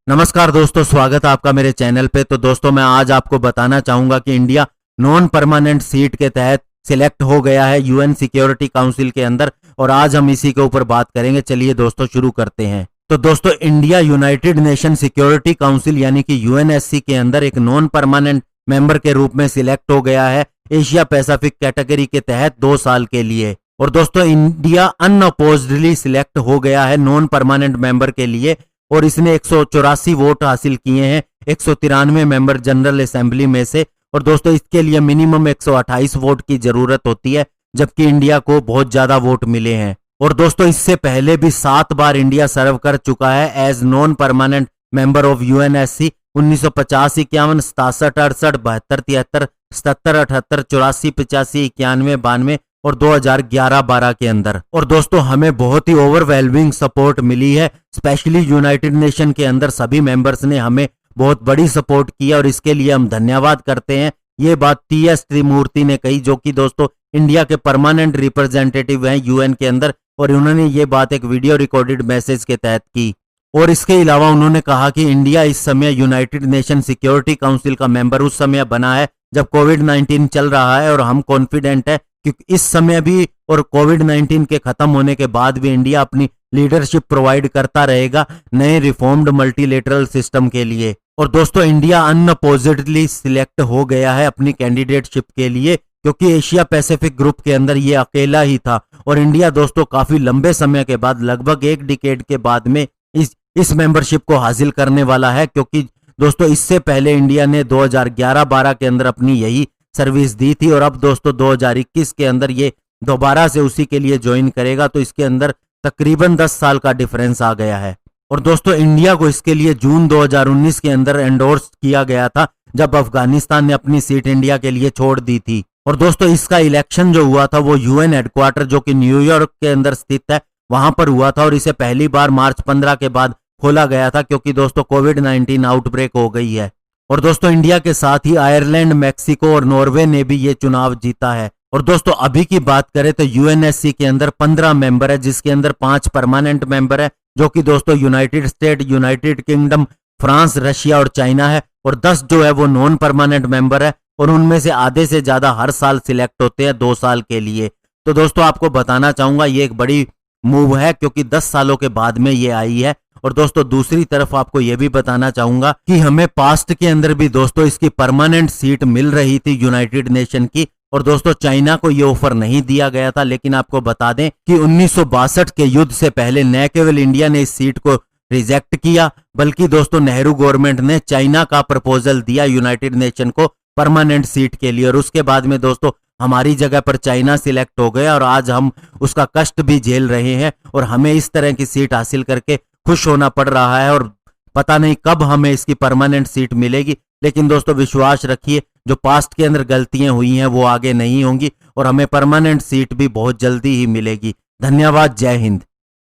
नमस्कार दोस्तों, स्वागत है आपका मेरे चैनल पे। तो दोस्तों मैं आज आपको बताना चाहूंगा कि इंडिया नॉन परमानेंट सीट के तहत सिलेक्ट हो गया है यूएन सिक्योरिटी काउंसिल के अंदर, और आज हम इसी के ऊपर बात करेंगे। चलिए दोस्तों शुरू करते हैं। तो दोस्तों India United nation security council यानी कि यूएनएससी के अंदर एक नॉन परमानेंट मेंबर के रूप में सिलेक्ट हो गया है एशिया पैसिफिक कैटेगरी के तहत 2 साल के लिए। और दोस्तों इंडिया अनअपोज्डली सिलेक्ट हो गया है नॉन परमानेंट मेंबर के लिए, और इसने 184 वोट हासिल किए हैं 193 मेंबर जनरल असेंबली में से। और दोस्तों इसके लिए मिनिमम 128 वोट की जरूरत होती है, जबकि इंडिया को बहुत ज्यादा वोट मिले हैं। और दोस्तों इससे पहले भी 7 बार इंडिया सर्व कर चुका है as non permanent member of UNSC. 1950, 51, 67, 68, 72, 73, 77, 78, 84, 85, 91, 92 और 2011-12 के अंदर। और दोस्तों हमें बहुत ही ओवरवेलमिंग सपोर्ट मिली है, स्पेशली यूनाइटेड नेशन के अंदर सभी मेंबर्स ने हमें बहुत बड़ी सपोर्ट की है, और इसके लिए हम धन्यवाद करते हैं। ये बात टीएस त्रिमूर्ति ने कही, जो कि दोस्तों इंडिया के परमानेंट रिप्रेजेंटेटिव हैं यूएन के अंदर, और उन्होंने ये बात एक वीडियो रिकॉर्डेड मैसेज के तहत की। और इसके अलावा उन्होंने कहा कि इंडिया इस समय यूनाइटेड नेशन सिक्योरिटी काउंसिल का मेंबर उस समय बना है जब कोविड-19 चल रहा है, और हम कॉन्फिडेंट है क्योंकि इस समय भी और कोविड-19 के खत्म होने के बाद भी इंडिया अपनी लीडरशिप प्रोवाइड करता रहेगा नए रिफॉर्म्ड मल्टीलेटरल सिस्टम के लिए। और दोस्तों इंडिया अनअपोजिटली सिलेक्ट हो गया है अपनी कैंडिडेटशिप के लिए, क्योंकि एशिया पैसिफिक ग्रुप के अंदर ये अकेला ही था। और इंडिया दोस्तों काफी लंबे समय के बाद, लगभग 1 डिकेड के बाद में इस मेंबरशिप को हासिल करने वाला है, क्योंकि दोस्तों इससे पहले इंडिया ने 2011-12 के अंदर अपनी यही सर्विस दी थी, और अब दोस्तों 2021 के अंदर ये दोबारा से उसी के लिए ज्वाइन करेगा। तो इसके अंदर तकरीबन 10 साल का डिफरेंस आ गया है। और दोस्तों इंडिया को इसके लिए जून 2019 के अंदर एंडोर्स किया गया था, जब अफगानिस्तान ने अपनी सीट इंडिया के लिए छोड़ दी थी। और दोस्तों इसका इलेक्शन जो हुआ था वो यूएन हेडक्वार्टर, जो कि न्यूयॉर्क के अंदर स्थित है, वहां पर हुआ था। और इसे पहली बार मार्च 15 के बाद खोला गया था, क्योंकि दोस्तों कोविड-19 आउटब्रेक हो गई है। और दोस्तों इंडिया के साथ ही आयरलैंड, मैक्सिको और नॉर्वे ने भी ये चुनाव जीता है। और दोस्तों अभी की बात करें तो यूएनएससी के अंदर 15 मेंबर है, जिसके अंदर 5 परमानेंट मेंबर है, जो कि दोस्तों United state, United kingdom, France, Russia और चाइना है। और 10 जो है वो नॉन परमानेंट मेंबर है, और उनमें से आधे से ज्यादा हर साल सिलेक्ट होते हैं 2 साल के लिए। तो दोस्तों आपको बताना चाहूंगा ये एक बड़ी मूव है, क्योंकि 10 सालों के बाद में ये आई है। और दोस्तों दूसरी तरफ आपको यह भी बताना चाहूंगा कि हमें पास्ट के अंदर भी दोस्तों इसकी परमानेंट सीट मिल रही थी यूनाइटेड नेशन की, और दोस्तों चाइना को ये ऑफर नहीं दिया गया था। लेकिन आपको बता दें कि 1962 के युद्ध से पहले न केवल इंडिया ने इस सीट को रिजेक्ट किया, बल्कि दोस्तों नेहरू गवर्नमेंट ने चाइना का प्रपोजल दिया यूनाइटेड नेशन को परमानेंट सीट के लिए, और उसके बाद में दोस्तों हमारी जगह पर चाइना सिलेक्ट हो गया, और आज हम उसका कष्ट भी झेल रहे हैं, और हमें इस तरह की सीट हासिल करके खुश होना पड़ रहा है। और पता नहीं कब हमें इसकी परमानेंट सीट मिलेगी, लेकिन दोस्तों विश्वास रखिए जो पास्ट के अंदर गलतियां हुई हैं वो आगे नहीं होंगी, और हमें परमानेंट सीट भी बहुत जल्दी ही मिलेगी। धन्यवाद, जय हिंद।